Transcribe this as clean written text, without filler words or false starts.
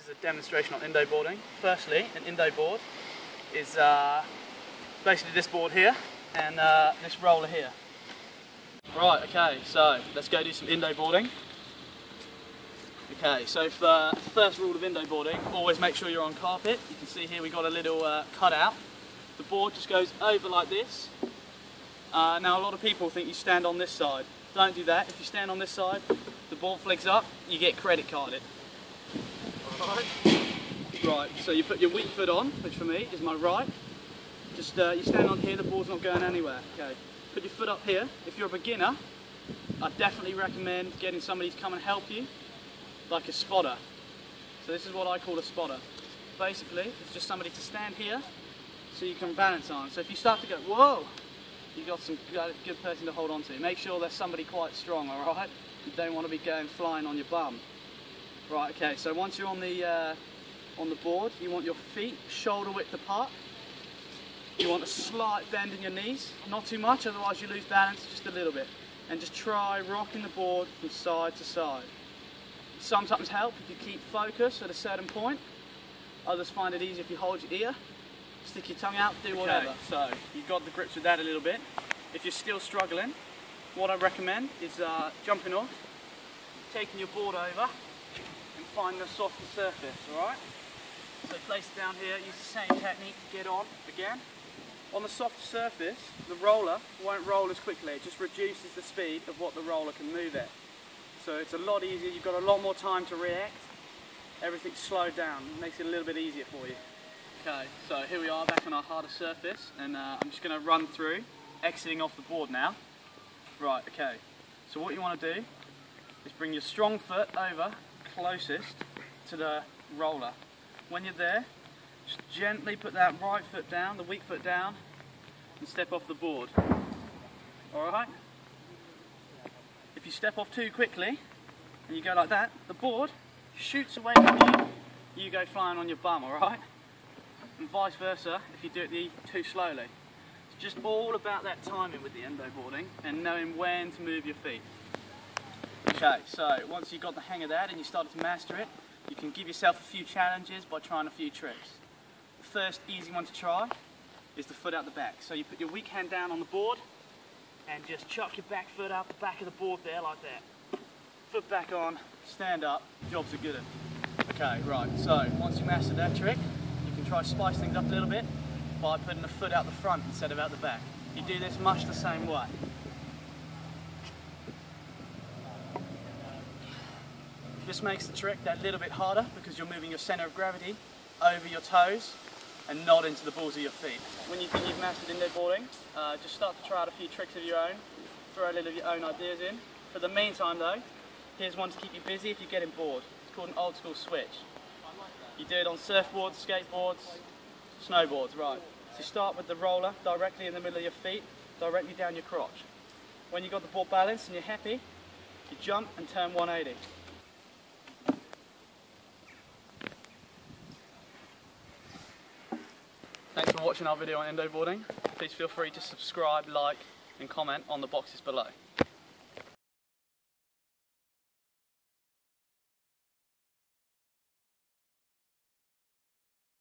is a demonstration on Indo boarding. Firstly, an Indo board is basically this board here and this roller here. Right, okay, so let's go do some Indo boarding. Okay, so for the first rule of Indo boarding, always make sure you're on carpet. You can see here we got a little cutout. The board just goes over like this. Now a lot of people think you stand on this side. Don't do that. If you stand on this side, the board flicks up, you get credit carded. Right, so you put your weak foot on, which for me is my right. Just you stand on here, the board's not going anywhere. Okay, put your foot up here. If you're a beginner, I definitely recommend getting somebody to come and help you, like a spotter. So this is what I call a spotter. Basically, it's just somebody to stand here so you can balance on. So if you start to go, whoa, you've got some good person to hold on to. Make sure there's somebody quite strong, alright? You don't want to be going flying on your bum. Right, okay, so once you're on the board, you want your feet shoulder width apart. You want a slight bend in your knees, not too much, otherwise you lose balance, just a little bit. And just try rocking the board from side to side. Sometimes help if you keep focus at a certain point. Others find it easier if you hold your ear, stick your tongue out, do whatever. Okay, so you've got the grips with that a little bit. If you're still struggling, what I recommend is jumping off, taking your board over, and find the softer surface, alright? So place it down here, use the same technique to get on again. On the softer surface, the roller won't roll as quickly, it just reduces the speed of what the roller can move at. So it's a lot easier, you've got a lot more time to react, everything's slowed down, it makes it a little bit easier for you. Okay, so here we are back on our harder surface, and I'm just going to run through, exiting off the board now. Right, okay, so what you want to do is bring your strong foot over closest to the roller. When you're there, just gently put that right foot down, the weak foot down, and step off the board. Alright? If you step off too quickly, and you go like that, the board shoots away from you, you go flying on your bum, alright? And vice versa if you do it too slowly. It's just all about that timing with the Indo boarding and knowing when to move your feet. Okay, so once you've got the hang of that and you started to master it, you can give yourself a few challenges by trying a few tricks. The first easy one to try is the foot out the back. So you put your weak hand down on the board and just chuck your back foot out the back of the board there like that. Foot back on, stand up, jobs are good. Okay, right, so once you master that trick, you can try spice things up a little bit by putting the foot out the front instead of out the back. You do this much the same way. This makes the trick that little bit harder because you're moving your centre of gravity over your toes and not into the balls of your feet. When you think you've mastered Indo boarding, just start to try out a few tricks of your own, throw a little of your own ideas in. For the meantime though, here's one to keep you busy if you're getting bored. It's called an old school switch. You do it on surfboards, skateboards, snowboards, right. So start with the roller directly in the middle of your feet, directly down your crotch. When you've got the board balanced and you're happy, you jump and turn 180. Thanks for watching our video on Indo boarding. Please feel free to subscribe, like and comment on the boxes below.